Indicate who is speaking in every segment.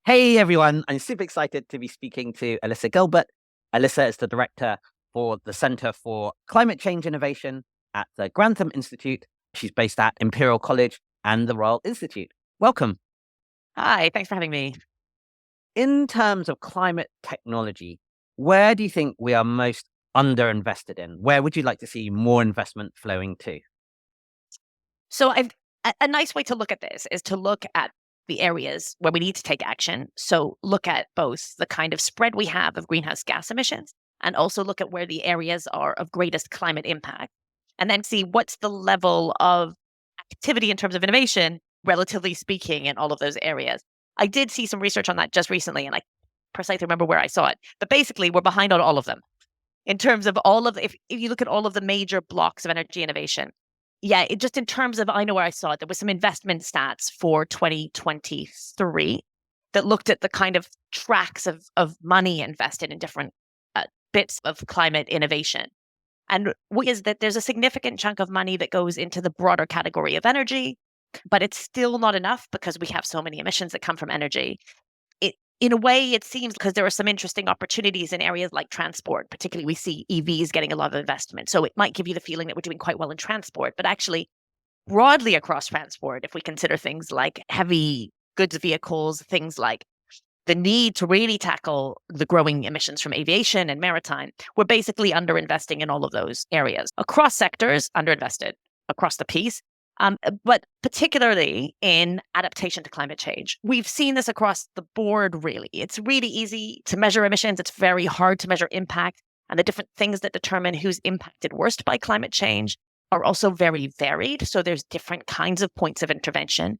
Speaker 1: Hey everyone, I'm super excited to be speaking to Alyssa Gilbert. Alyssa is the director for the Center for Climate Change Innovation at the Grantham Institute. She's based at Imperial College and the Royal Institute. Welcome.
Speaker 2: Hi, thanks for having me.
Speaker 1: In terms of climate technology, where do you think we are most underinvested in? Where would you like to see more investment flowing to?
Speaker 2: So a nice way to look at this is to look at the areas where we need to take action. So look at both the kind of spread we have of greenhouse gas emissions and also look at where the areas are of greatest climate impact. And then see what's the level of activity in terms of innovation, relatively speaking, in all of those areas. I did see some research on that just recently, and I precisely remember where I saw it. But basically, we're behind on all of them in terms of if you look at all of the major blocks of energy innovation. Yeah, it just in terms of, I know where I saw it, there was some investment stats for 2023 that looked at the kind of tracks of money invested in different bits of climate innovation. And what is that there's a significant chunk of money that goes into the broader category of energy, but it's still not enough because we have so many emissions that come from energy. In a way, it seems because there are some interesting opportunities in areas like transport. Particularly, we see EVs getting a lot of investment. So it might give you the feeling that we're doing quite well in transport, but actually broadly across transport, if we consider things like heavy goods vehicles, things like the need to really tackle the growing emissions from aviation and maritime, we're basically underinvesting in all of those areas. Across sectors, underinvested across the piece, but particularly in adaptation to climate change. We've seen this across the board, really. It's really easy to measure emissions. It's very hard to measure impact. And the different things that determine who's impacted worst by climate change are also very varied. So there's different kinds of points of intervention.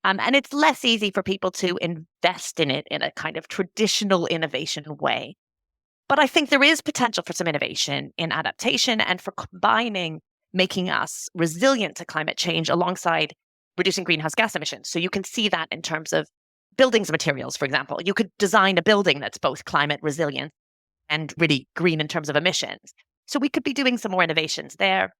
Speaker 2: And it's less easy for people to invest in it in a kind of traditional innovation way. But I think there is potential for some innovation in adaptation and for combining making us resilient to climate change alongside reducing greenhouse gas emissions. So you can see that in terms of buildings materials, for example. You could design a building that's both climate resilient and really green in terms of emissions. So we could be doing some more innovations there.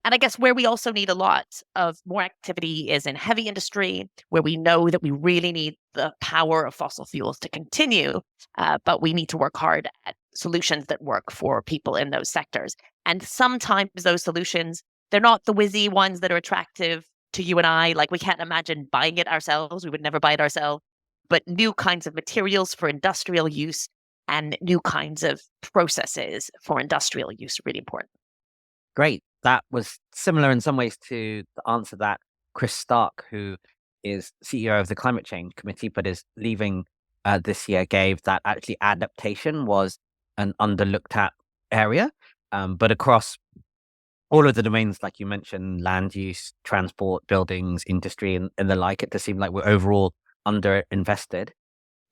Speaker 2: And I guess where we also need a lot of more activity is in heavy industry, where we know that we really need the power of fossil fuels to continue, but we need to work hard at solutions that work for people in those sectors. And sometimes those solutions, they're not the whizzy ones that are attractive to you and I. Like we can't imagine buying it ourselves. We would never buy it ourselves. But new kinds of materials for industrial use and new kinds of processes for industrial use are really important.
Speaker 1: Great. That was similar in some ways to the answer that Chris Stark, who is CEO of the Climate Change Committee but is leaving this year, gave, that actually adaptation was an underlooked at area. But across all of the domains, like you mentioned, land use, transport, buildings, industry, and the like, it does seem like we're overall underinvested.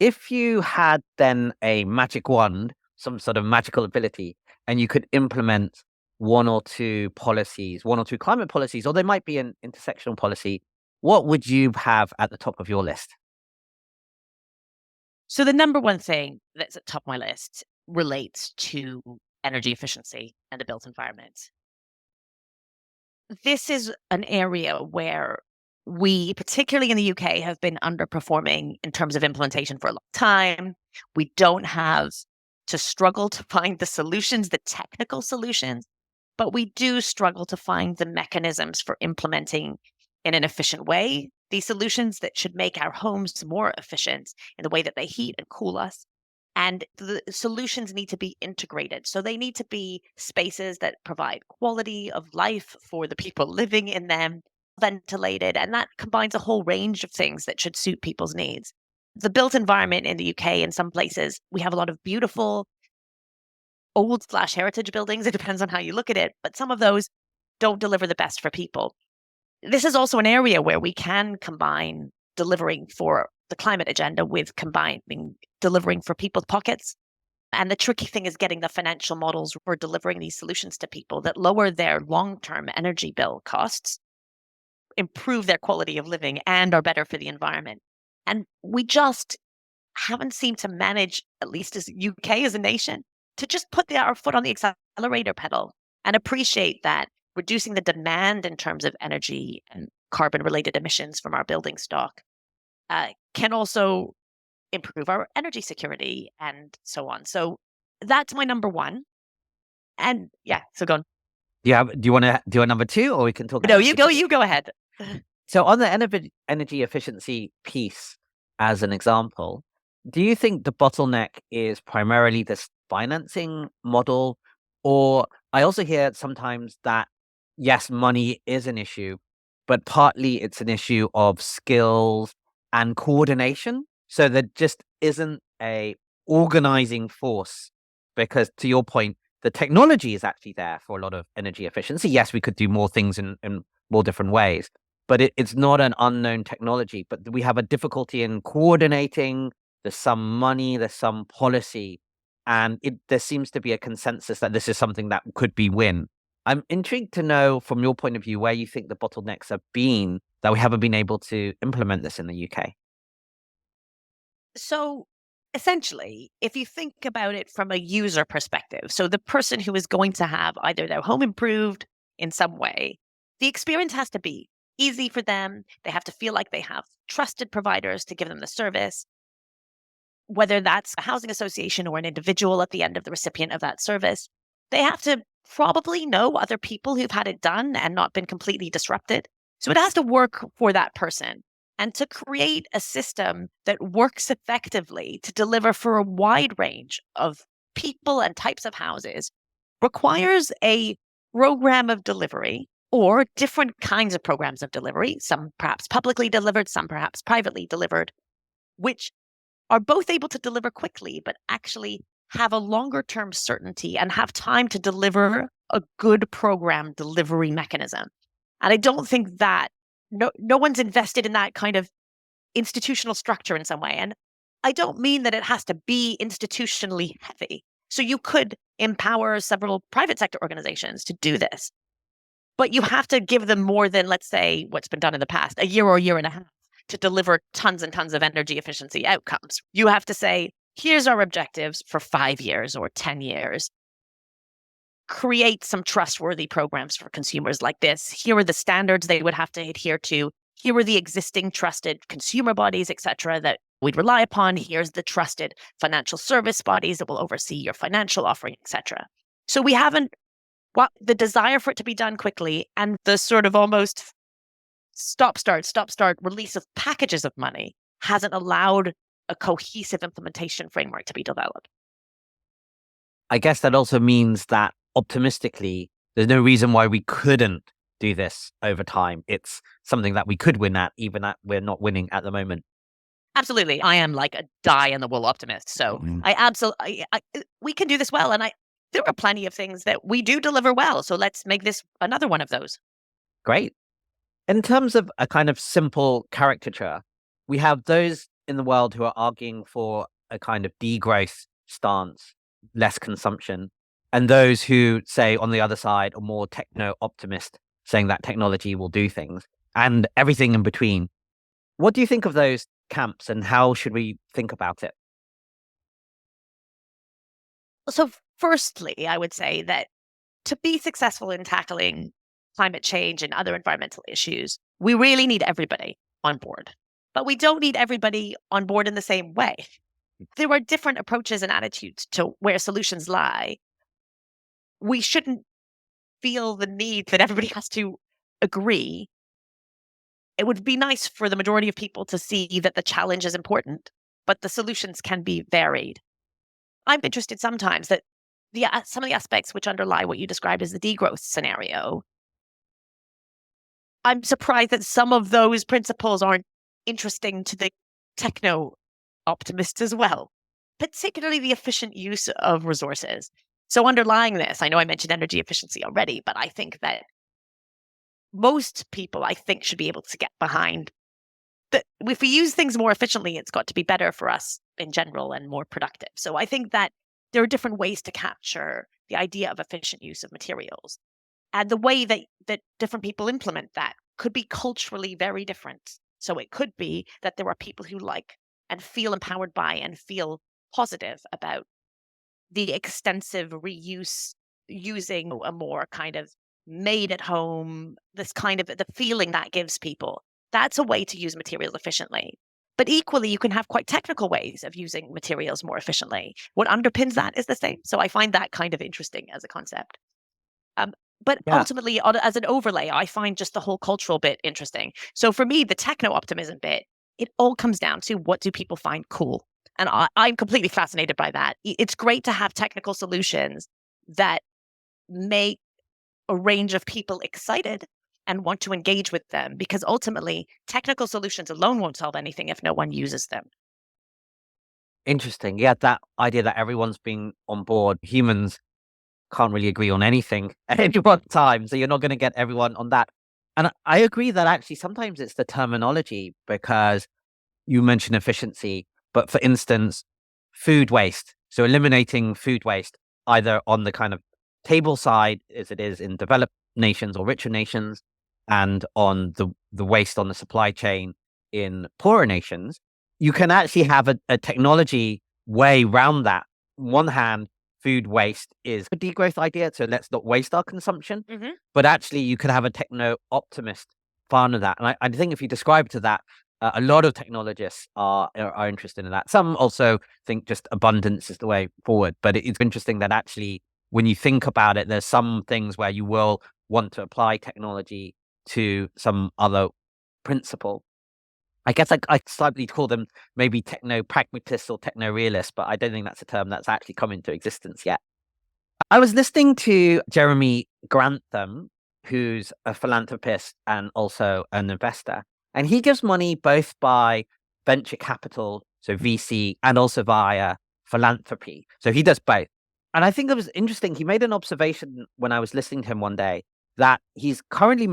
Speaker 1: If you had then a magic wand, some sort of magical ability, and you could implement one or two policies, one or two climate policies, or they might be an intersectional policy, what would you have at the top of your list?
Speaker 2: So the number one thing that's at the top of my list relates to energy efficiency and the built environment. This is an area where we, particularly in the UK, have been underperforming in terms of implementation for a long time. We don't have to struggle to find the solutions, the technical solutions, but we do struggle to find the mechanisms for implementing in an efficient way these solutions that should make our homes more efficient in the way that they heat and cool us. And the solutions need to be integrated. So they need to be spaces that provide quality of life for the people living in them, ventilated, and that combines a whole range of things that should suit people's needs. The built environment in the UK, in some places, we have a lot of beautiful old/heritage buildings. It depends on how you look at it, but some of those don't deliver the best for people. This is also an area where we can combine delivering for the climate agenda with combining delivering for people's pockets. And the tricky thing is getting the financial models for delivering these solutions to people that lower their long-term energy bill costs, improve their quality of living, and are better for the environment. And we just haven't seemed to manage, at least as UK as a nation, to just put our foot on the accelerator pedal and appreciate that reducing the demand in terms of energy and carbon related emissions from our building stock can also improve our energy security and so on. So that's my number one. And yeah, so go on.
Speaker 1: Do you want to do a number two, or we can talk
Speaker 2: No,
Speaker 1: more
Speaker 2: you
Speaker 1: specific?
Speaker 2: go ahead.
Speaker 1: So on the energy efficiency piece, as an example, do you think the bottleneck is primarily this financing model? Or I also hear sometimes that, yes, money is an issue, but partly it's an issue of skills and coordination. So there just isn't a organizing force, because to your point, the technology is actually there for a lot of energy efficiency. Yes, we could do more things in more different ways, but it's not an unknown technology. But we have a difficulty in coordinating. There's some money, there's some policy, and there seems to be a consensus that this is something that could be win. I'm intrigued to know from your point of view where you think the bottlenecks have been that we haven't been able to implement this in the UK.
Speaker 2: So essentially, if you think about it from a user perspective, so the person who is going to have either their home improved in some way, the experience has to be easy for them. They have to feel like they have trusted providers to give them the service, whether that's a housing association or an individual at the end of the recipient of that service. They have to probably know other people who've had it done and not been completely disrupted. So it has to work for that person. And to create a system that works effectively to deliver for a wide range of people and types of houses requires a program of delivery or different kinds of programs of delivery, some perhaps publicly delivered, some perhaps privately delivered, which are both able to deliver quickly, but actually have a longer term certainty and have time to deliver a good program delivery mechanism. And I don't think that no one's invested in that kind of institutional structure in some way. And I don't mean that it has to be institutionally heavy. So you could empower several private sector organizations to do this, but you have to give them more than, let's say, what's been done in the past, a year or a year and a half to deliver tons and tons of energy efficiency outcomes. You have to say, here's our objectives for 5 years or 10 years. Create some trustworthy programs for consumers like this. Here are the standards they would have to adhere to. Here are the existing trusted consumer bodies, et cetera, that we'd rely upon. Here's the trusted financial service bodies that will oversee your financial offering, et cetera. So we haven't, the desire for it to be done quickly and the sort of almost stop, start release of packages of money hasn't allowed a cohesive implementation framework to be developed.
Speaker 1: I guess that also means that optimistically, there's no reason why we couldn't do this over time. It's something that we could win at, even at we're not winning at the moment.
Speaker 2: Absolutely. I am like a die in the wool optimist. So I absolutely, we can do this well. And there are plenty of things that we do deliver well. So let's make this another one of those.
Speaker 1: Great. In terms of a kind of simple caricature, we have those in the world who are arguing for a kind of degrowth stance, less consumption, and those who say on the other side are more techno optimist, saying that technology will do things, and everything in between. What do you think of those camps, and how should we think about it?
Speaker 2: So, firstly, I would say that to be successful in tackling climate change and other environmental issues, we really need everybody on board. But we don't need everybody on board in the same way. There are different approaches and attitudes to where solutions lie. We shouldn't feel the need that everybody has to agree. It would be nice for the majority of people to see that the challenge is important, but the solutions can be varied. I'm interested sometimes that some of the aspects which underlie what you described as the degrowth scenario, I'm surprised that some of those principles aren't interesting to the techno optimists as well, particularly the efficient use of resources. So underlying this, I know I mentioned energy efficiency already, but I think that most people, I think, should be able to get behind that if we use things more efficiently, it's got to be better for us in general and more productive. So I think that there are different ways to capture the idea of efficient use of materials. And the way that different people implement that could be culturally very different. So it could be that there are people who like and feel empowered by and feel positive about the extensive reuse, using a more kind of made at home, this kind of the feeling that gives people. That's a way to use materials efficiently. But equally, you can have quite technical ways of using materials more efficiently. What underpins that is the same. So I find that kind of interesting as a concept. Um, but
Speaker 1: Yeah.
Speaker 2: ultimately, as an overlay, I find just the whole cultural bit interesting. So for me, the techno optimism bit, it all comes down to what do people find cool? And I'm completely fascinated by that. It's great to have technical solutions that make a range of people excited and want to engage with them, because ultimately, technical solutions alone won't solve anything if no one uses them.
Speaker 1: Interesting. Yeah, that idea that everyone's being on board. Humans can't really agree on anything at any one time, so you're not going to get everyone on that. And I agree that actually sometimes it's the terminology, because you mentioned efficiency, but for instance, food waste. So eliminating food waste, either on the kind of table side, as it is in developed nations or richer nations, and on the waste on the supply chain in poorer nations, you can actually have a technology way round that. On one hand, food waste is a degrowth idea, so let's not waste our consumption.
Speaker 2: Hmm.
Speaker 1: But actually, you could have a techno optimist fan of that. And I think if you describe to that, a lot of technologists are interested in that. Some also think just abundance is the way forward. But it's interesting that actually, when you think about it, there's some things where you will want to apply technology to some other principle. I guess I slightly call them maybe techno pragmatists or techno realists, but I don't think that's a term that's actually come into existence yet. I was listening to Jeremy Grantham, who's a philanthropist and also an investor, and he gives money both by venture capital, so VC, and also via philanthropy. So he does both. And I think it was interesting. He made an observation when I was listening to him one day that he's currently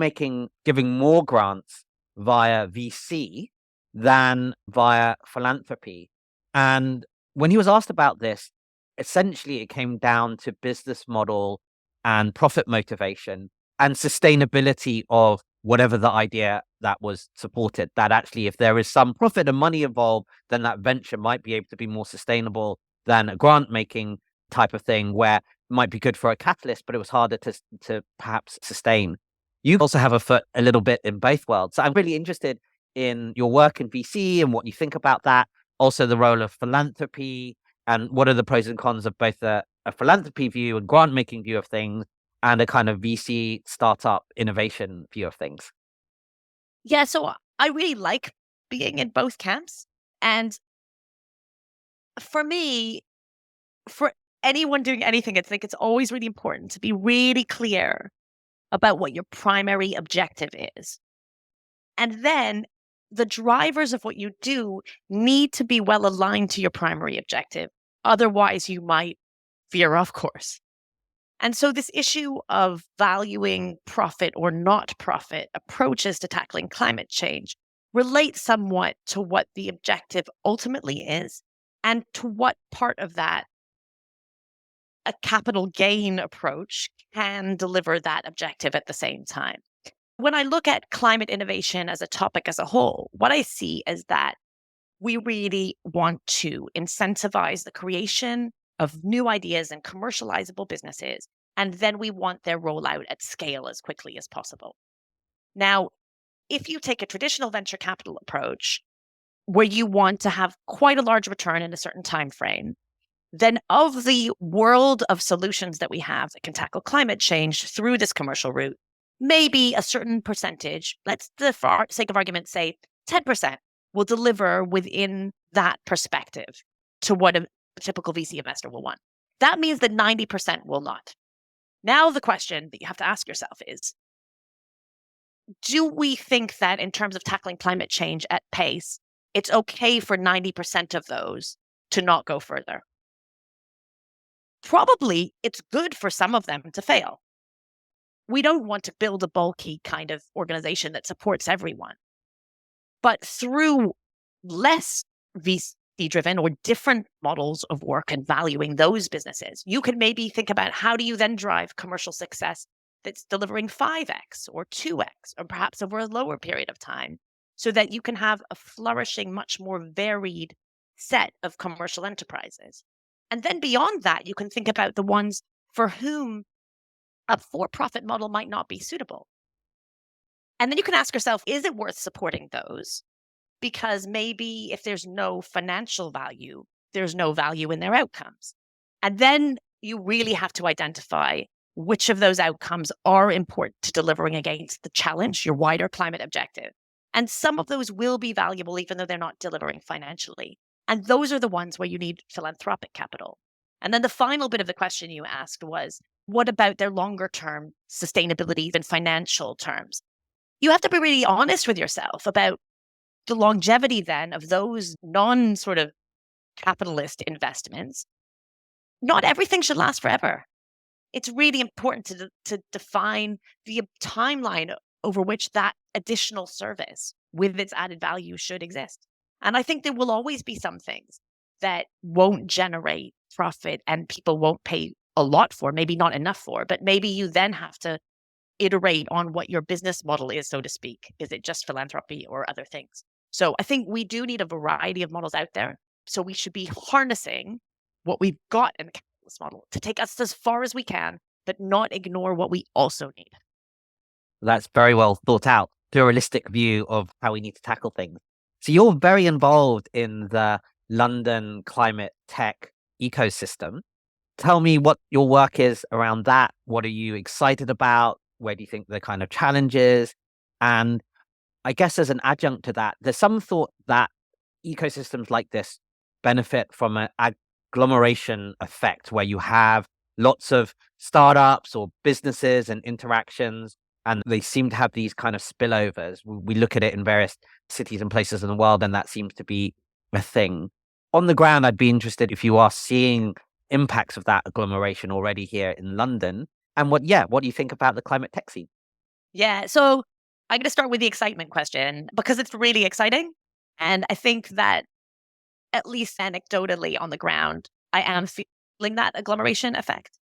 Speaker 1: giving more grants via VC than via philanthropy. And when he was asked about this, essentially it came down to business model and profit motivation and sustainability of whatever the idea that was supported. That actually, if there is some profit and money involved, then that venture might be able to be more sustainable than a grant making type of thing, where it might be good for a catalyst, but it was harder to perhaps sustain. You also have a foot a little bit in both worlds. So I'm really interested in your work in VC and what you think about that. Also, the role of philanthropy, and what are the pros and cons of both a philanthropy view and grant making view of things, and a kind of VC startup innovation view of things?
Speaker 2: Yeah, so I really like being in both camps. And for me, for anyone doing anything, I think it's always really important to be really clear about what your primary objective is. And then the drivers of what you do need to be well aligned to your primary objective. Otherwise, you might veer off course. And so, this issue of valuing profit or not profit approaches to tackling climate change relates somewhat to what the objective ultimately is, and to what part of that a capital gain approach can deliver that objective at the same time. When I look at climate innovation as a topic as a whole, what I see is that we really want to incentivize the creation of new ideas and commercializable businesses. And then we want their rollout at scale as quickly as possible. Now, if you take a traditional venture capital approach where you want to have quite a large return in a certain time frame, then of the world of solutions that we have that can tackle climate change through this commercial route, maybe a certain percentage, let's, for sake of argument, say 10%, will deliver within that perspective to what a typical VC investor will want. That means that 90% will not. Now, the question that you have to ask yourself is, do we think that in terms of tackling climate change at pace, it's okay for 90% of those to not go further? Probably it's good for some of them to fail. We don't want to build a bulky kind of organization that supports everyone. But through less VC driven or different models of work and valuing those businesses, you can maybe think about how do you then drive commercial success that's delivering 5x or 2x, or perhaps over a lower period of time, so that you can have a flourishing, much more varied set of commercial enterprises. And then beyond that, you can think about the ones for whom a for profit model might not be suitable. And then you can ask yourself, is it worth supporting those? because maybe if there's no financial value, there's no value in their outcomes. And then you really have to identify which of those outcomes are important to delivering against the challenge, your wider climate objective. And some of those will be valuable, even though they're not delivering financially. And those are the ones where you need philanthropic capital. And then the final bit of the question you asked was, what about their longer term sustainability in financial terms? You have to be really honest with yourself about the longevity then of those non sort of capitalist investments. Not everything should last forever. It's really important to define the timeline over which that additional service with its added value should exist. And I think there will always be some things that won't generate profit and people won't pay a lot for, maybe not enough for, but maybe you then have to iterate on what your business model is, so to speak. Is it just philanthropy or other things? So I think we do need a variety of models out there. So we should be harnessing what we've got in the capitalist model to take us as far as we can, but not ignore what we also need.
Speaker 1: That's very well thought out, pluralistic view of how we need to tackle things. So you're very involved in the London climate tech ecosystem. Tell me what your work is around that. What are you excited about? Where do you think the kind of challenges? And I guess as an adjunct to that, there's some thought that ecosystems like this benefit from an agglomeration effect where you have lots of startups or businesses and interactions, and they seem to have these kind of spillovers. We look at it in various cities and places in the world, and that seems to be a thing. On the ground, I'd be interested if you are seeing impacts of that agglomeration already here in London. And what do you think about the climate tech scene?
Speaker 2: Yeah. So I'm going to start with the excitement question because it's really exciting. And I think that, at least anecdotally on the ground, I am feeling that agglomeration effect.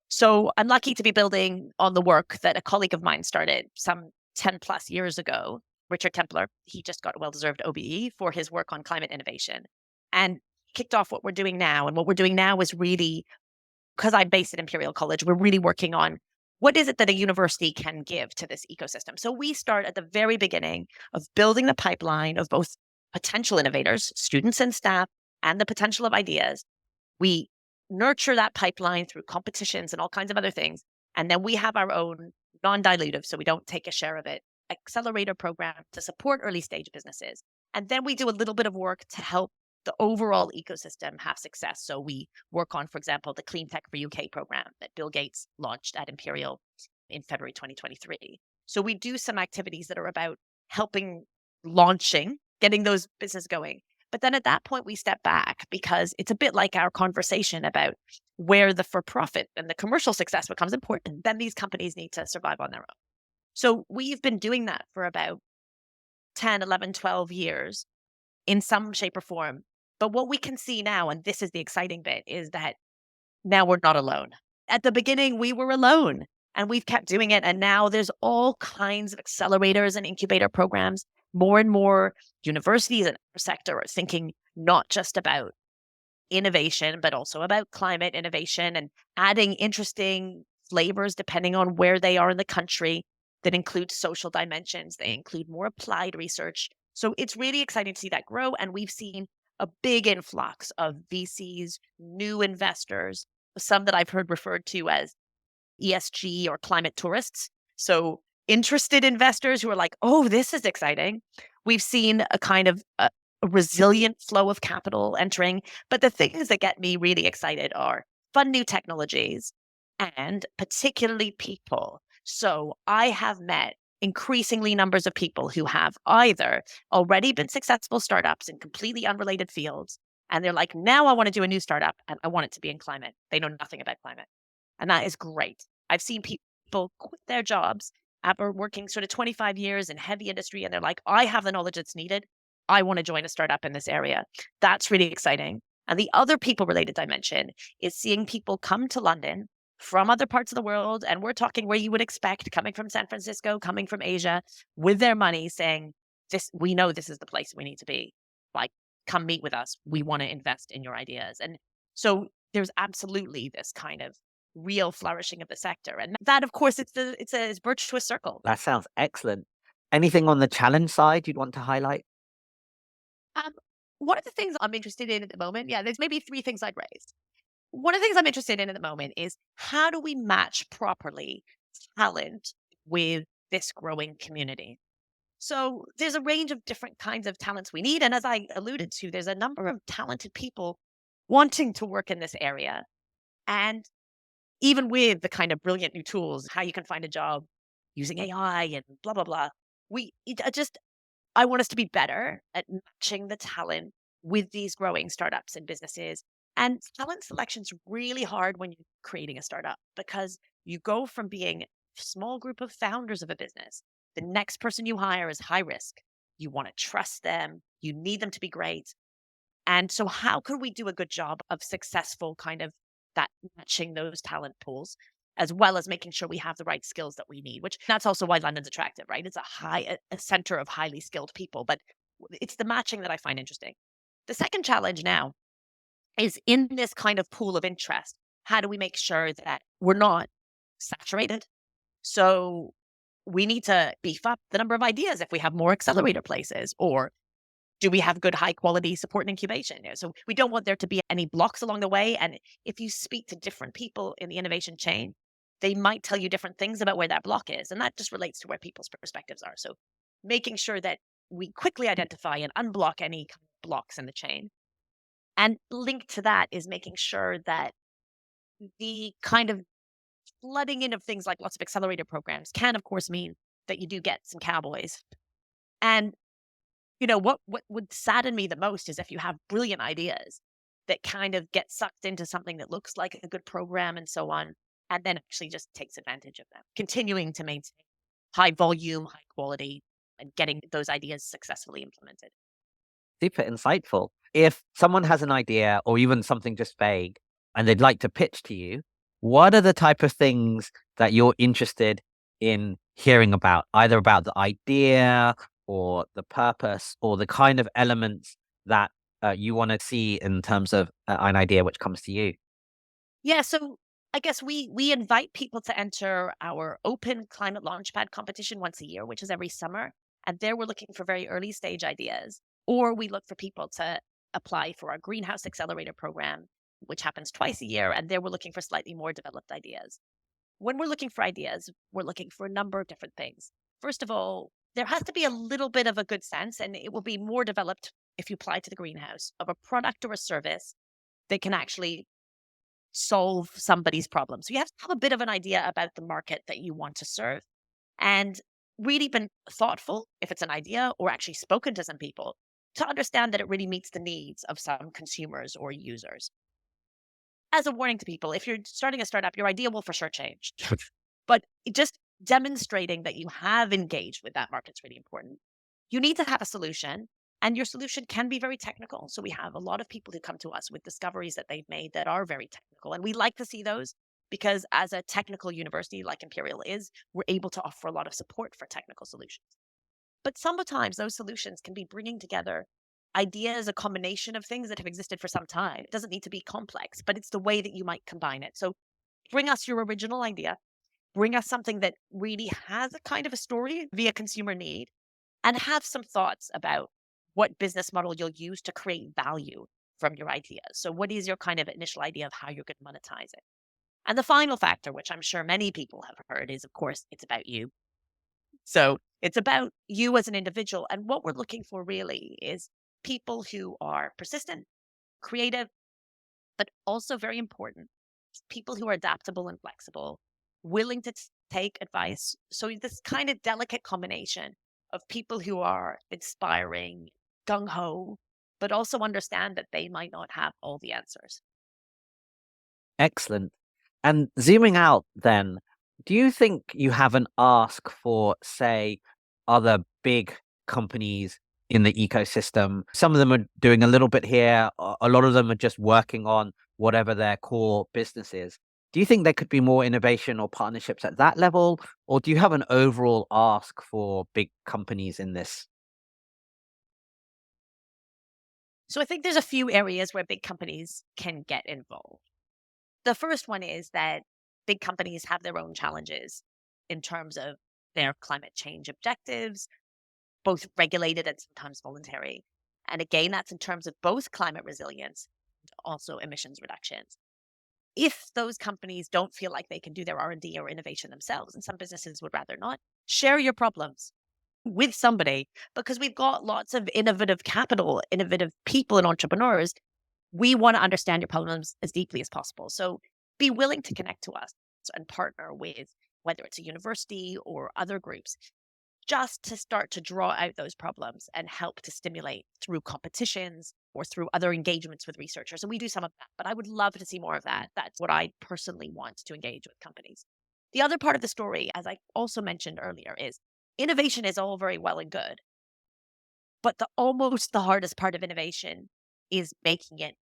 Speaker 2: So I'm lucky to be building on the work that a colleague of mine started some 10 plus years ago, Richard Templer. He just got a well deserved OBE for his work on climate innovation and kicked off what we're doing now. And what we're doing now is really, because I'm based at Imperial College, we're really working on what is it that a university can give to this ecosystem. So we start at the very beginning of building the pipeline of both potential innovators, students and staff, and the potential of ideas. We nurture that pipeline through competitions and all kinds of other things. And then we have our own non-dilutive, so we don't take a share of it, accelerator program to support early stage businesses. And then we do a little bit of work to help the overall ecosystem have success. So we work on, for example, the Clean Tech for UK program that Bill Gates launched at Imperial in February 2023. So we do some activities that are about helping launching, getting those businesses going. But then at that point, we step back because it's a bit like our conversation about where the for-profit and the commercial success becomes important. Then these companies need to survive on their own. So we've been doing that for about 10, 11, 12 years in some shape or form. But what we can see now, and this is the exciting bit, is that now we're not alone. At the beginning, we were alone and we've kept doing it. And now there's all kinds of accelerators and incubator programs. More and more universities in our sector are thinking not just about innovation, but also about climate innovation and adding interesting flavors depending on where they are in the country that include social dimensions. They include more applied research. So it's really exciting to see that grow. And we've seen a big influx of VCs, new investors, some that I've heard referred to as ESG or climate tourists. So interested investors who are like, oh, this is exciting. We've seen a kind of a resilient flow of capital entering. But the things that get me really excited are fun new technologies and particularly people. So I have met increasingly numbers of people who have either already been successful startups in completely unrelated fields, and they're like, now I want to do a new startup and I want it to be in climate. They know nothing about climate. And that is great. I've seen people quit their jobs after working sort of 25 years in heavy industry, and they're like, I have the knowledge that's needed. I want to join a startup in this area. That's really exciting. And the other people related dimension is seeing people come to London from other parts of the world. And we're talking where you would expect, coming from San Francisco, coming from Asia, with their money saying, we know this is the place we need to be. Like, come meet with us. We want to invest in your ideas. And so there's absolutely this kind of real flourishing of the sector. And that, of course, it's a virtuous circle.
Speaker 1: That sounds excellent. Anything on the challenge side you'd want to highlight?
Speaker 2: Um, one of the things I'm interested in at the moment, yeah, there's maybe three things I'd raise. One of the things I'm interested in at the moment is how do we match properly talent with this growing community? So there's a range of different kinds of talents we need. And as I alluded to, there's a number of talented people wanting to work in this area. And even with the kind of brilliant new tools, how you can find a job using AI and blah, blah, blah, I just, I want us to be better at matching the talent with these growing startups and businesses. And talent selection's really hard when you're creating a startup because you go from being a small group of founders of a business. The next person you hire is high risk. You want to trust them. You need them to be great. And so how could we do a good job of successful kind of that matching those talent pools as well as making sure we have the right skills that we need, which that's also why London's attractive, right? It's a center of highly skilled people, but it's the matching that I find interesting. The second challenge now is in this kind of pool of interest, how do we make sure that we're not saturated? So we need to beef up the number of ideas if we have more accelerator places, or do we have good high quality support and incubation? So we don't want there to be any blocks along the way. And if you speak to different people in the innovation chain, they might tell you different things about where that block is. And that just relates to where people's perspectives are. So making sure that we quickly identify and unblock any kind of blocks in the chain. And linked to that is making sure that the kind of flooding in of things like lots of accelerator programs can, of course, mean that you do get some cowboys. And what would sadden me the most is if you have brilliant ideas that kind of get sucked into something that looks like a good program and so on, and then actually just takes advantage of them. Continuing to maintain high volume, high quality, and getting those ideas successfully implemented.
Speaker 1: Super insightful. If someone has an idea or even something just vague and they'd like to pitch to you, what are the type of things that you're interested in hearing about, either about the idea or the purpose or the kind of elements that you want to see in terms of an idea which comes to you?
Speaker 2: Yeah, so I guess we invite people to enter our open climate launchpad competition once a year, which is every summer. And there we're looking for very early stage ideas. Or we look for people to apply for our greenhouse accelerator program, which happens twice a year. And there we're looking for slightly more developed ideas. When we're looking for ideas, we're looking for a number of different things. First of all, there has to be a little bit of a good sense, and it will be more developed if you apply to the greenhouse of a product or a service that can actually solve somebody's problem. So you have to have a bit of an idea about the market that you want to serve and really been thoughtful if it's an idea or actually spoken to some people to understand that it really meets the needs of some consumers or users. As a warning to people, if you're starting a startup, your idea will for sure change. But just demonstrating that you have engaged with that market's really important. You need to have a solution, and your solution can be very technical. So we have a lot of people who come to us with discoveries that they've made that are very technical, and we like to see those because as a technical university like Imperial is, we're able to offer a lot of support for technical solutions. But sometimes those solutions can be bringing together ideas, a combination of things that have existed for some time. It doesn't need to be complex, but it's the way that you might combine it. So bring us your original idea, bring us something that really has a kind of a story via consumer need, and have some thoughts about what business model you'll use to create value from your ideas. So, what is your kind of initial idea of how you're going to monetize it? And the final factor, which I'm sure many people have heard, is of course, it's about you. So, it's about you as an individual. And what we're looking for really is people who are persistent, creative, but also very important, people who are adaptable and flexible, willing to take advice. So this kind of delicate combination of people who are inspiring, gung ho, but also understand that they might not have all the answers.
Speaker 1: Excellent. And zooming out then, do you think you have an ask for, say, other big companies in the ecosystem? Some of them are doing a little bit here, a lot of them are just working on whatever their core business is. Do you think there could be more innovation or partnerships at that level? Or do you have an overall ask for big companies in this?
Speaker 2: So I think there's a few areas where big companies can get involved. The first one is that big companies have their own challenges in terms of their climate change objectives, both regulated and sometimes voluntary. And again, that's in terms of both climate resilience and also emissions reductions. If those companies don't feel like they can do their R&D or innovation themselves, and some businesses would rather not, share your problems with somebody, because we've got lots of innovative capital, innovative people and entrepreneurs. We want to understand your problems as deeply as possible. So be willing to connect to us and partner with whether it's a university or other groups, just to start to draw out those problems and help to stimulate through competitions or through other engagements with researchers. And we do some of that, but I would love to see more of that. That's what I personally want to engage with companies. The other part of the story, as I also mentioned earlier, is innovation is all very well and good, but almost the hardest part of innovation is making it,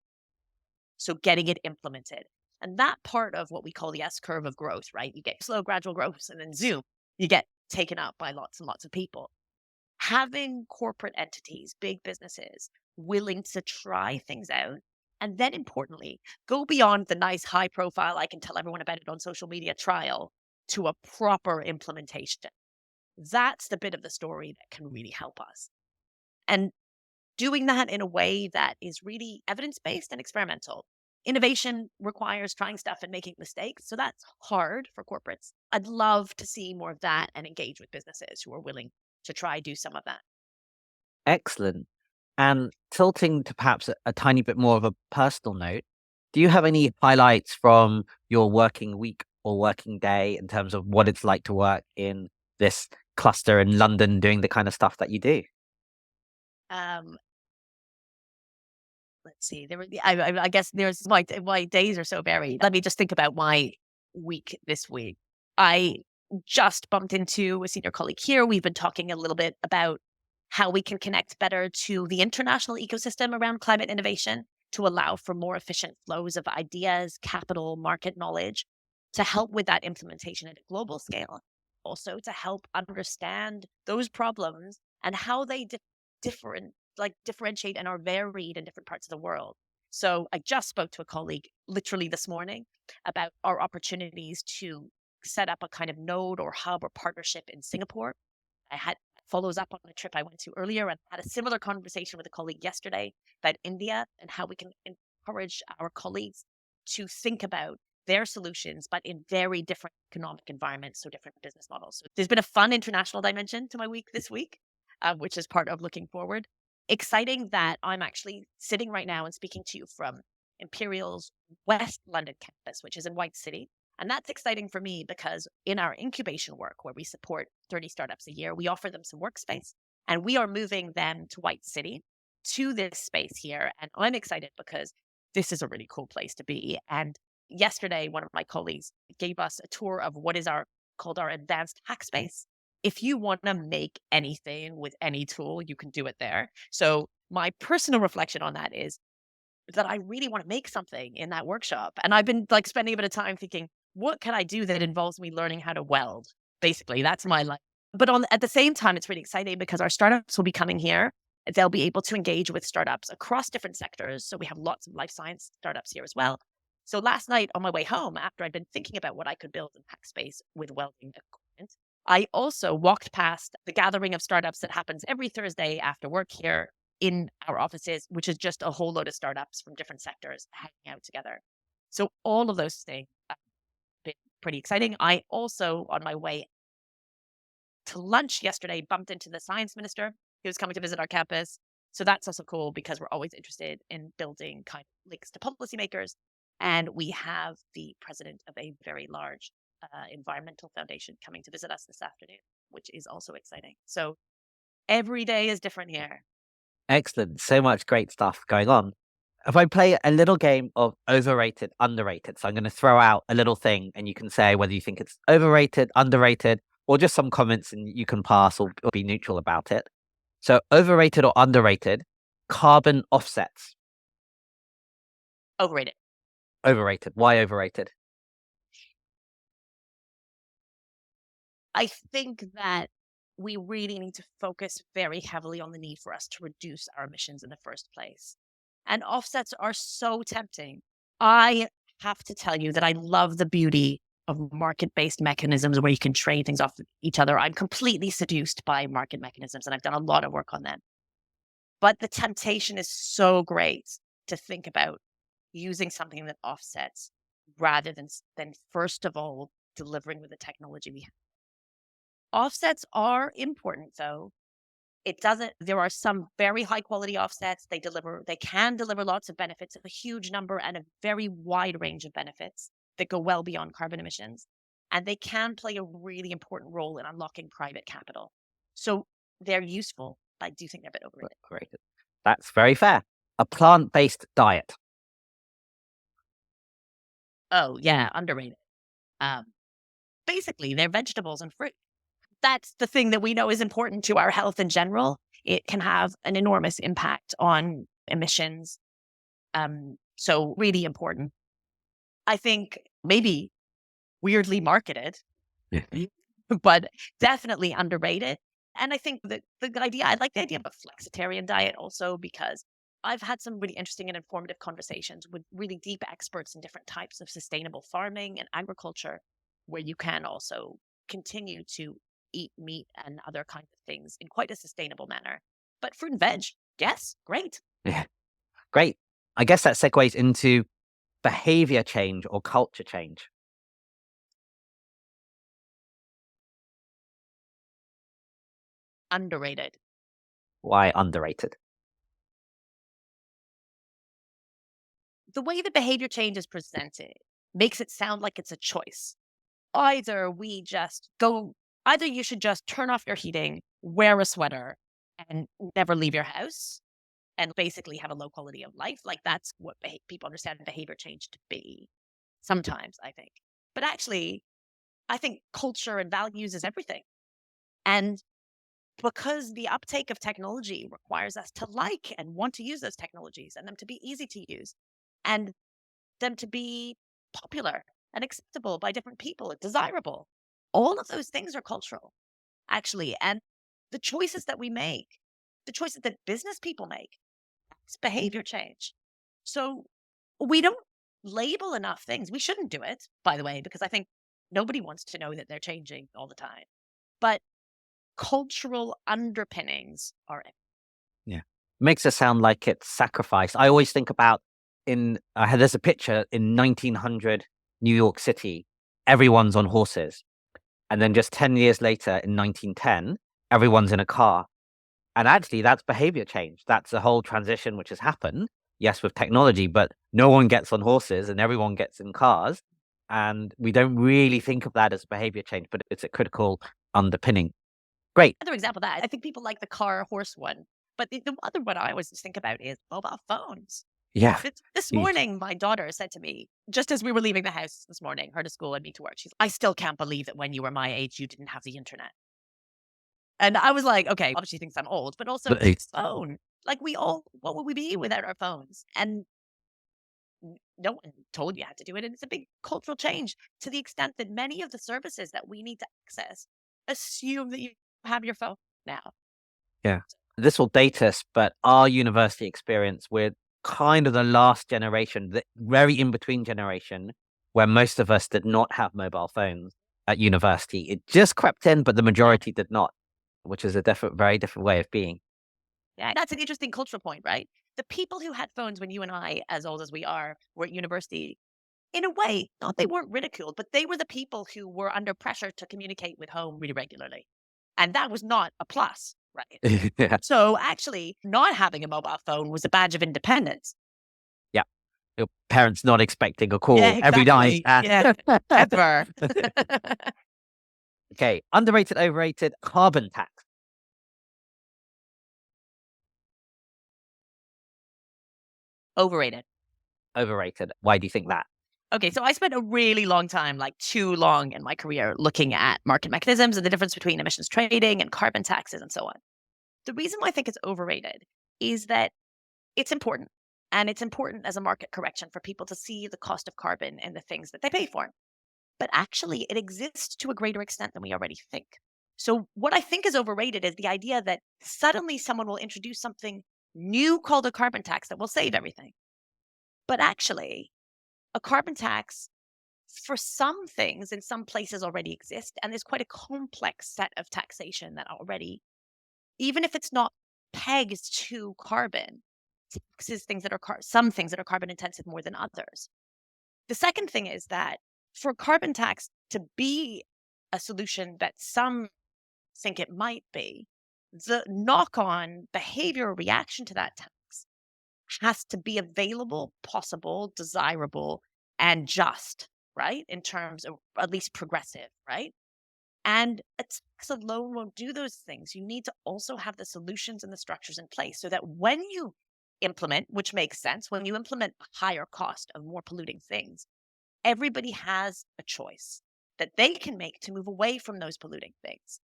Speaker 2: so getting it implemented. And that part of what we call the S curve of growth, right? You get slow, gradual growth, and then zoom, you get taken up by lots and lots of people. Having corporate entities, big businesses, willing to try things out, and then importantly, go beyond the nice high profile, I can tell everyone about it on social media trial, to a proper implementation. That's the bit of the story that can really help us. And doing that in a way that is really evidence based and experimental. Innovation requires trying stuff and making mistakes. So that's hard for corporates. I'd love to see more of that and engage with businesses who are willing to try do some of that.
Speaker 1: Excellent. And tilting to perhaps a tiny bit more of a personal note, do you have any highlights from your working week or working day in terms of what it's like to work in this cluster in London doing the kind of stuff that you do?
Speaker 2: Um, let's see. I guess there's my days are so varied. Let me just think about my week this week. I just bumped into a senior colleague here. We've been talking a little bit about how we can connect better to the international ecosystem around climate innovation to allow for more efficient flows of ideas, capital, market knowledge to help with that implementation at a global scale. Also to help understand those problems and how they different differentiate and are varied in different parts of the world. So I just spoke to a colleague literally this morning about our opportunities to set up a kind of node or hub or partnership in Singapore. I had follows up on a trip I went to earlier and had a similar conversation with a colleague yesterday about India and how we can encourage our colleagues to think about their solutions, but in very different economic environments, so different business models. So there's been a fun international dimension to my week this week, which is part of looking forward. Exciting that I'm actually sitting right now and speaking to you from Imperial's West London campus, which is in White City. And that's exciting for me because in our incubation work, where we support 30 startups a year, we offer them some workspace and we are moving them to White City to this space here. And I'm excited because this is a really cool place to be. And yesterday, one of my colleagues gave us a tour of what is called our advanced hack space. If you want to make anything with any tool, you can do it there. So my personal reflection on that is that I really want to make something in that workshop. And I've been spending a bit of time thinking, what can I do that involves me learning how to weld? Basically, that's my life. But at the same time, it's really exciting because our startups will be coming here. They'll be able to engage with startups across different sectors. So we have lots of life science startups here as well. So last night on my way home, after I'd been thinking about what I could build in Hackspace with welding equipment, I also walked past the gathering of startups that happens every Thursday after work here in our offices, which is just a whole load of startups from different sectors hanging out together. So all of those things have been pretty exciting. I also, on my way to lunch yesterday, bumped into the science minister who was coming to visit our campus. So that's also cool because we're always interested in building kind of links to policymakers. And we have the president of a very large environmental foundation coming to visit us this afternoon, which is also exciting. So every day is different here.
Speaker 1: Excellent. So much great stuff going on. If I play a little game of overrated, underrated, so I'm going to throw out a little thing and you can say whether you think it's overrated, underrated, or just some comments and you can pass or be neutral about it. So overrated or underrated, carbon offsets.
Speaker 2: Overrated.
Speaker 1: Overrated. Why overrated?
Speaker 2: I think that we really need to focus very heavily on the need for us to reduce our emissions in the first place. And offsets are so tempting. I have to tell you that I love the beauty of market-based mechanisms where you can trade things off each other. I'm completely seduced by market mechanisms, and I've done a lot of work on them. But the temptation is so great to think about using something that offsets rather than first of all delivering with the technology we have. Offsets are important though. There are some very high quality offsets. They can deliver lots of benefits, a huge number and a very wide range of benefits that go well beyond carbon emissions. And they can play a really important role in unlocking private capital. So they're useful, but I do think they're a bit overrated.
Speaker 1: Great. That's very fair. A plant-based diet.
Speaker 2: Oh yeah, underrated. Basically, they're vegetables and fruit. That's the thing that we know is important to our health in general. It can have an enormous impact on emissions. So really important. I think maybe weirdly marketed,
Speaker 1: Yeah.
Speaker 2: but definitely underrated. And I think that I like the idea of a flexitarian diet also because I've had some really interesting and informative conversations with really deep experts in different types of sustainable farming and agriculture, where you can also continue to eat meat and other kinds of things in quite a sustainable manner. But fruit and veg, yes, great.
Speaker 1: Yeah. Great. I guess that segues into behavior change or culture change.
Speaker 2: Underrated.
Speaker 1: Why underrated?
Speaker 2: The way the behavior change is presented makes it sound like it's a choice. Either we just go, either you should just turn off your heating, wear a sweater, and never leave your house, and basically have a low quality of life. Like that's what people understand behavior change to be. Sometimes, I think. But actually, I think culture and values is everything. And because the uptake of technology requires us to like and want to use those technologies and them to be easy to use and them to be popular and acceptable by different people, desirable. All of those things are cultural, actually. And the choices that we make, the choices that business people make, it's behavior change. So we don't label enough things. We shouldn't do it, by the way, because I think nobody wants to know that they're changing all the time. But cultural underpinnings are
Speaker 1: Yeah. Makes it sound like it's sacrifice. I always think about there's a picture in 1900 New York City, everyone's on horses. And then just 10 years later in 1910, everyone's in a car. And actually that's behavior change. That's a whole transition which has happened. Yes, with technology, but no one gets on horses and everyone gets in cars. And we don't really think of that as behavior change, but it's a critical underpinning. Great.
Speaker 2: another example of that. I think people like the car horse one. But the other one I always think about is mobile phones.
Speaker 1: Yeah.
Speaker 2: This
Speaker 1: Huge.
Speaker 2: morning, my daughter said to me, just as we were leaving the house this morning, her to school and me to work, I still can't believe that when you were my age, you didn't have the internet. And I was like, okay, obviously she thinks I'm old, but also
Speaker 1: But
Speaker 2: it's phone. Like what would we be without our phones? And no one told you how to do it. And it's a big cultural change to the extent that many of the services that we need to access assume that you have your phone now.
Speaker 1: yeah, this will date us, but our university experience, we're kind of the last generation, the very in between generation, where most of us did not have mobile phones at university. It just crept in, but the majority did not, which is a very different way of being.
Speaker 2: Yeah, that's an interesting cultural point, right? The people who had phones when you and I, as old as we are, were at university, in a way, not they weren't ridiculed, but they were the people who were under pressure to communicate with home really regularly. And that was not a plus, right?
Speaker 1: Yeah.
Speaker 2: So actually, not having a mobile phone was a badge of independence.
Speaker 1: Yeah. Your parents not expecting a call
Speaker 2: Yeah,
Speaker 1: every night.
Speaker 2: Yeah, ever.
Speaker 1: Okay. Underrated, overrated, carbon tax.
Speaker 2: Overrated.
Speaker 1: Overrated. Why do you think that?
Speaker 2: Okay, so I spent a really long time, like too long in my career, looking at market mechanisms and the difference between emissions trading and carbon taxes and so on. The reason why I think it's overrated is that it's important. And it's important as a market correction for people to see the cost of carbon and the things that they pay for. But actually, it exists to a greater extent than we already think. So, what I think is overrated is the idea that suddenly someone will introduce something new called a carbon tax that will save everything. But actually, a carbon tax for some things in some places already exist. And there's quite a complex set of taxation that already, even if it's not pegs to carbon taxes things that are some things that are carbon intensive more than others. The second thing is that for carbon tax to be a solution that some think it might be, the knock-on behavior reaction to that tax has to be available, possible, desirable, and just, right? In terms of at least progressive, right? And a tax alone won't do those things. You need to also have the solutions and the structures in place so that when you implement, which makes sense, when you implement a higher cost of more polluting things, everybody has a choice that they can make to move away from those polluting things.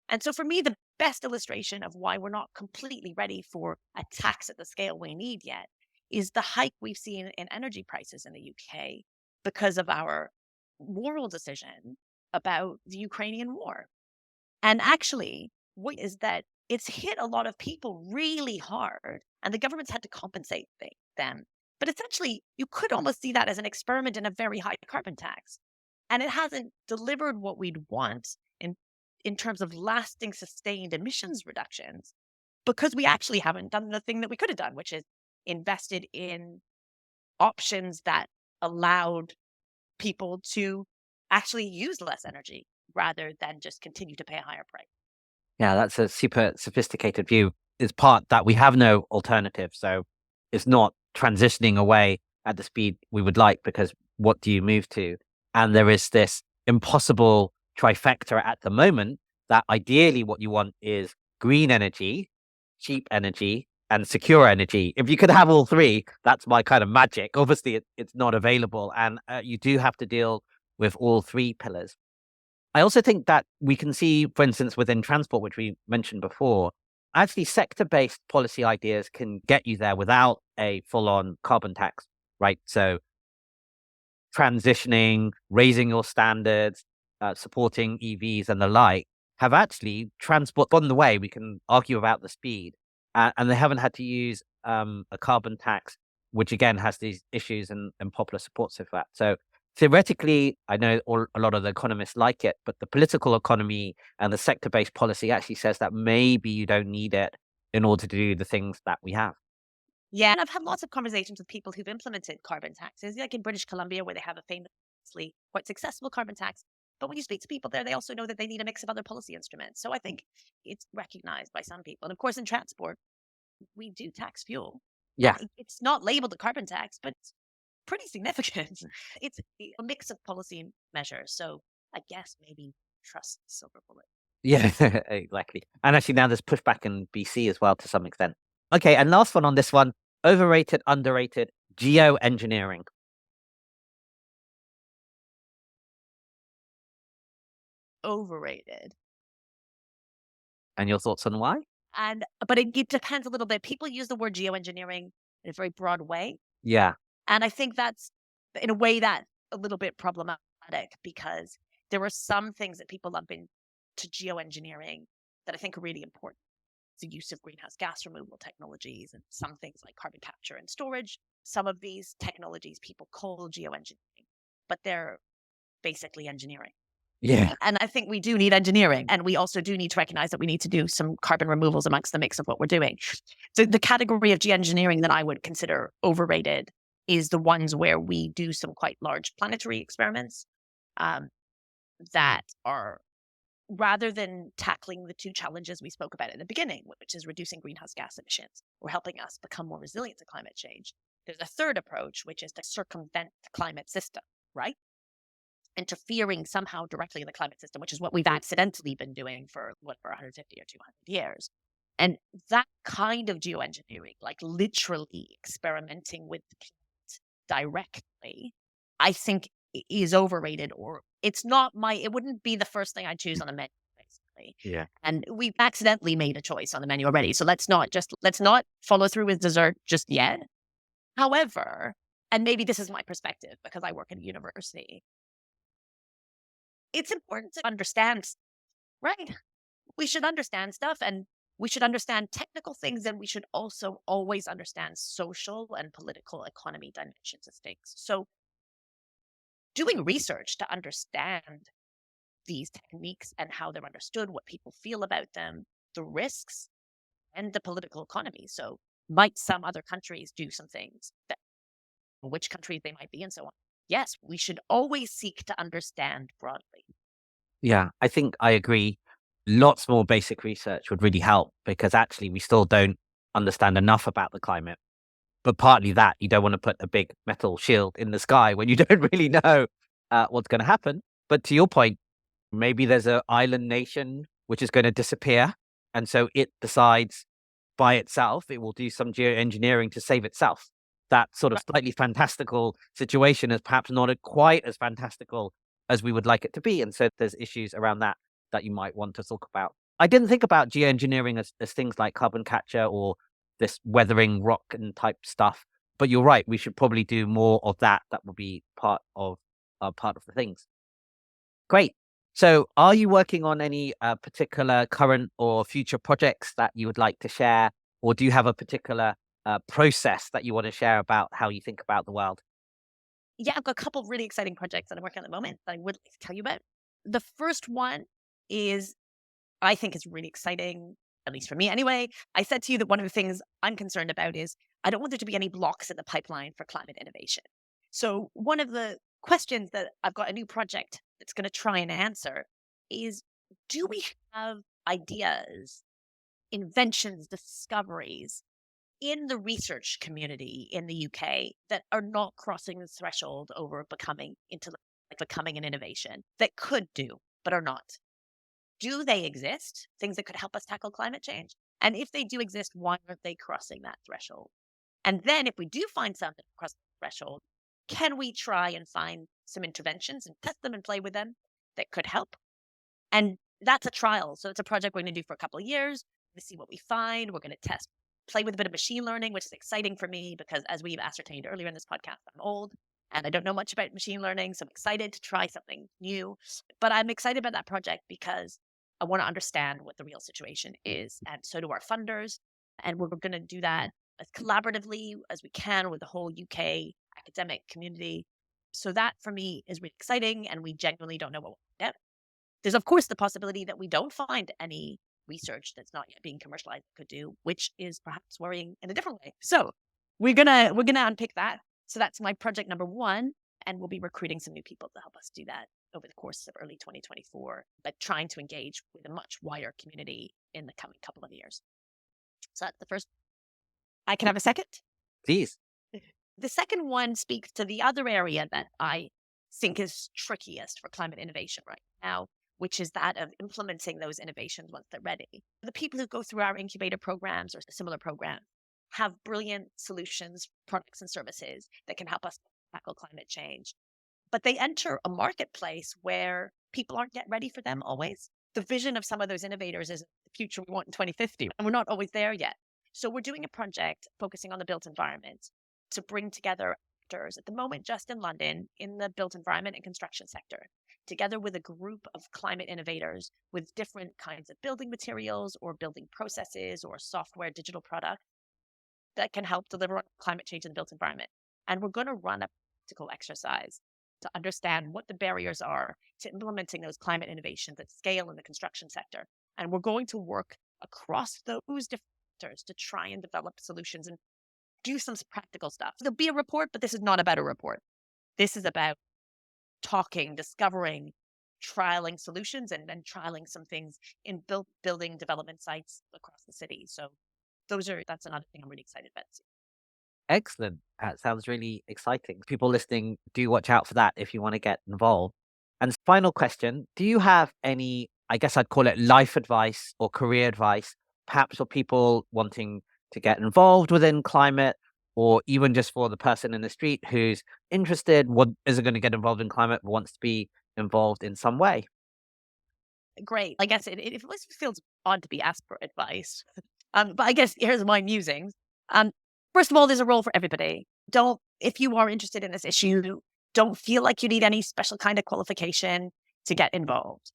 Speaker 2: And so for me, the best illustration of why we're not completely ready for a tax at the scale we need yet is the hike we've seen in energy prices in the UK because of our moral decision about the Ukrainian war. And actually, what is that it's hit a lot of people really hard, and the government's had to compensate them. But essentially, you could almost see that as an experiment in a very high carbon tax. And it hasn't delivered what we'd want in terms of lasting, sustained emissions reductions because we actually haven't done the thing that we could have done, which is invested in options that allowed people to actually use less energy rather than just continue to pay a higher price.
Speaker 1: Yeah, that's a super sophisticated view. It's part that we have no alternative. So it's not transitioning away at the speed we would like, because what do you move to? And there is this impossible trifecta at the moment that ideally what you want is green energy, cheap energy, and secure energy. If you could have all three, that's my kind of magic. Obviously, it's not available. And you do have to deal with all three pillars. I also think that we can see, for instance, within transport, which we mentioned before, actually sector-based policy ideas can get you there without a full-on carbon tax, right? So transitioning, raising your standards, supporting EVs and the like, have actually transport on the way. We can argue about the speed, and they haven't had to use a carbon tax, which again has these issues and popular supports of that. So theoretically, I know a lot of the economists like it, but the political economy and the sector-based policy actually says that maybe you don't need it in order to do the things that we have.
Speaker 2: Yeah, and I've had lots of conversations with people who've implemented carbon taxes, like in British Columbia, where they have a famously quite successful carbon tax. But when you speak to people there, they also know that they need a mix of other policy instruments. So I think it's recognized by some people. And of course, in transport, we do tax fuel.
Speaker 1: Yeah.
Speaker 2: And it's not labeled a carbon tax, but it's pretty significant. It's a mix of policy measures. So I guess maybe trust the silver bullet.
Speaker 1: Yeah, exactly. And actually now there's pushback in BC as well to some extent. Okay, and last one on this one, overrated, underrated, geoengineering.
Speaker 2: Overrated.
Speaker 1: And your thoughts on why?
Speaker 2: But it depends a little bit. People use the word geoengineering in a very broad way.
Speaker 1: Yeah.
Speaker 2: And I think that's, in a way, that a little bit problematic because there are some things that people lump into geoengineering that I think are really important. The use of greenhouse gas removal technologies and some things like carbon capture and storage. Some of these technologies people call geoengineering, but they're basically engineering.
Speaker 1: Yeah.
Speaker 2: And I think we do need engineering. And we also do need to recognize that we need to do some carbon removals amongst the mix of what we're doing. So the category of geoengineering that I would consider overrated is the ones where we do some quite large planetary experiments that are, rather than tackling the two challenges we spoke about in the beginning, which is reducing greenhouse gas emissions or helping us become more resilient to climate change, there's a third approach, which is to circumvent the climate system, right? Interfering somehow directly in the climate system, which is what we've accidentally been doing for 150 or 200 years. And that kind of geoengineering, like literally experimenting with the planet directly, I think is overrated, or it's not it wouldn't be the first thing I choose on the menu, basically.
Speaker 1: Yeah.
Speaker 2: And we've accidentally made a choice on the menu already. So let's not follow through with dessert just yet. However, and maybe this is my perspective because I work in a university, it's important to understand, right? We should understand stuff and we should understand technical things, and we should also always understand social and political economy dimensions of things. So doing research to understand these techniques and how they're understood, what people feel about them, the risks, and the political economy. So might some other countries do some things that which countries they might be and so on. Yes, we should always seek to understand broadly.
Speaker 1: Yeah, I think I agree. Lots more basic research would really help because actually we still don't understand enough about the climate. But partly that you don't want to put a big metal shield in the sky when you don't really know what's going to happen. But to your point, maybe there's an island nation which is going to disappear. And so it decides by itself, it will do some geoengineering to save itself. That sort of slightly fantastical situation is perhaps not quite as fantastical as we would like it to be. And so there's issues around that that you might want to talk about. I didn't think about geoengineering as things like carbon capture or this weathering rock and type stuff. But you're right, we should probably do more of that. That will be part of the things. Great. So are you working on any particular current or future projects that you would like to share? Or do you have a particular process that you want to share about how you think about the world?
Speaker 2: Yeah, I've got a couple of really exciting projects that I'm working on at the moment that I would like to tell you about. The first one is, I think, is really exciting, at least for me anyway. I said to you that one of the things I'm concerned about is I don't want there to be any blocks in the pipeline for climate innovation. So one of the questions that I've got a new project that's going to try and answer is, do we have ideas, inventions, discoveries in the research community in the UK that are not crossing the threshold over becoming becoming an innovation that could do but are not? Do they exist? Things that could help us tackle climate change? And if they do exist, why aren't they crossing that threshold? And then if we do find some that cross the threshold, can we try and find some interventions and test them and play with them that could help? And that's a trial. So it's a project we're going to do for a couple of years to see what we find. We're going to test, play with a bit of machine learning, which is exciting for me because, as we've ascertained earlier in this podcast, I'm old and I don't know much about machine learning. So I'm excited to try something new. But I'm excited about that project because I want to understand what the real situation is. And so do our funders. And we're going to do that as collaboratively as we can with the whole UK academic community. So that for me is really exciting. And we genuinely don't know what we'll get. There's, of course, the possibility that we don't find any research that's not yet being commercialized that could do, which is perhaps worrying in a different way. So we're gonna unpick that. So that's my project number one, and we'll be recruiting some new people to help us do that over the course of early 2024, but trying to engage with a much wider community in the coming couple of years. So that's the first. I can have a second.
Speaker 1: Please.
Speaker 2: The second one speaks to the other area that I think is trickiest for climate innovation right now, which is that of implementing those innovations once they're ready. The people who go through our incubator programs or similar programs have brilliant solutions, products, and services that can help us tackle climate change. But they enter a marketplace where people aren't yet ready for them always. The vision of some of those innovators is the future we want in 2050, and we're not always there yet. So we're doing a project focusing on the built environment to bring together actors at the moment just in London in the built environment and construction sector, together with a group of climate innovators with different kinds of building materials or building processes or software digital products that can help deliver on climate change in the built environment. And we're going to run a practical exercise to understand what the barriers are to implementing those climate innovations at scale in the construction sector. And we're going to work across those different sectors to try and develop solutions and do some practical stuff. There'll be a report, but this is not about a report. This is about talking, discovering, trialing solutions, and then trialing some things in building development sites across the city. So that's another thing I'm really excited about.
Speaker 1: Excellent. That sounds really exciting. People listening, do watch out for that if you want to get involved. And final question, do you have any, I guess I'd call it life advice or career advice, perhaps for people wanting to get involved within climate, or even just for the person in the street who's interested, what isn't going to get involved in climate, but wants to be involved in some way?
Speaker 2: Great. I guess it always feels odd to be asked for advice. But I guess here's my musings. Um, First of all, there's a role for everybody. If you are interested in this issue, don't feel like you need any special kind of qualification to get involved.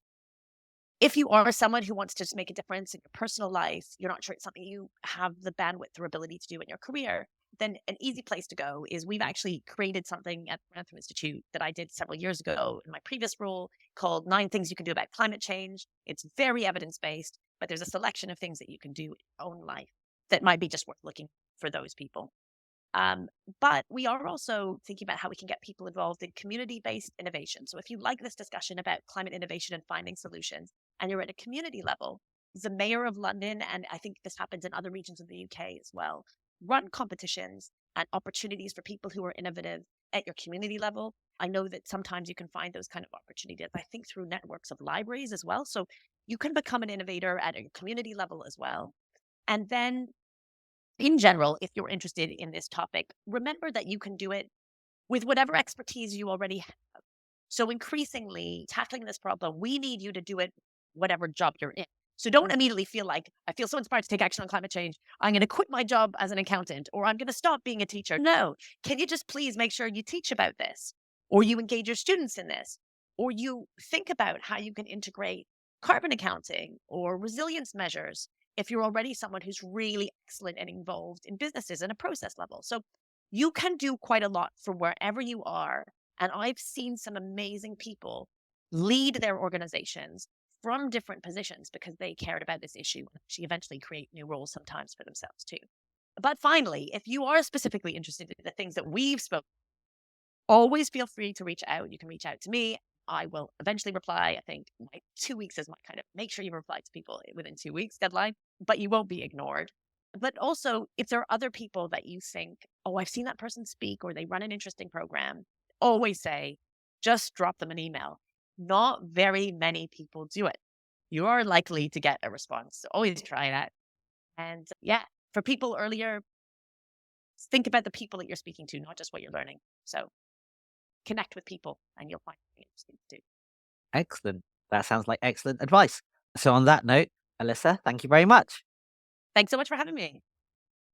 Speaker 2: If you are someone who wants to just make a difference in your personal life, you're not sure it's something you have the bandwidth or ability to do in your career, then an easy place to go is we've actually created something at the Grantham Institute that I did several years ago in my previous role called 9 Things You Can Do About Climate Change. It's very evidence-based. but there's a selection of things that you can do in your own life that might be just worth looking for those people. Um, but we are also thinking about how we can get people involved in community-based innovation. So if you like this discussion about climate innovation and finding solutions, and you're at a community level, the mayor of London, and I think this happens in other regions of the UK as well, run competitions and opportunities for people who are innovative at your community level. I know that sometimes you can find those kind of opportunities, I think, through networks of libraries as well. So you can become an innovator at a community level as well. And then in general, if you're interested in this topic, remember that you can do it with whatever expertise you already have. So increasingly tackling this problem, we need you to do it whatever job you're in. So don't immediately feel like, I feel so inspired to take action on climate change. I'm going to quit my job as an accountant, or I'm going to stop being a teacher. No, can you just please make sure you teach about this, or you engage your students in this, or you think about how you can integrate carbon accounting or resilience measures if you're already someone who's really excellent and involved in businesses at a process level. So you can do quite a lot from wherever you are. And I've seen some amazing people lead their organizations from different positions because they cared about this issue and actually eventually create new roles sometimes for themselves too. But finally, if you are specifically interested in the things that we've spoken, always feel free to reach out. You can reach out to me. I will eventually reply. I think 2 weeks is my kind of make sure you reply to people within 2 weeks deadline, but you won't be ignored. But also, if there are other people that you think, oh, I've seen that person speak or they run an interesting program, always say, just drop them an email. Not very many people do it. You are likely to get a response. So always try that. And yeah, for people earlier, think about the people that you're speaking to, not just what you're learning. So connect with people and you'll find something interesting to do.
Speaker 1: Excellent. That sounds like excellent advice. So on that note, Alyssa, thank you very much.
Speaker 2: Thanks so much for having me.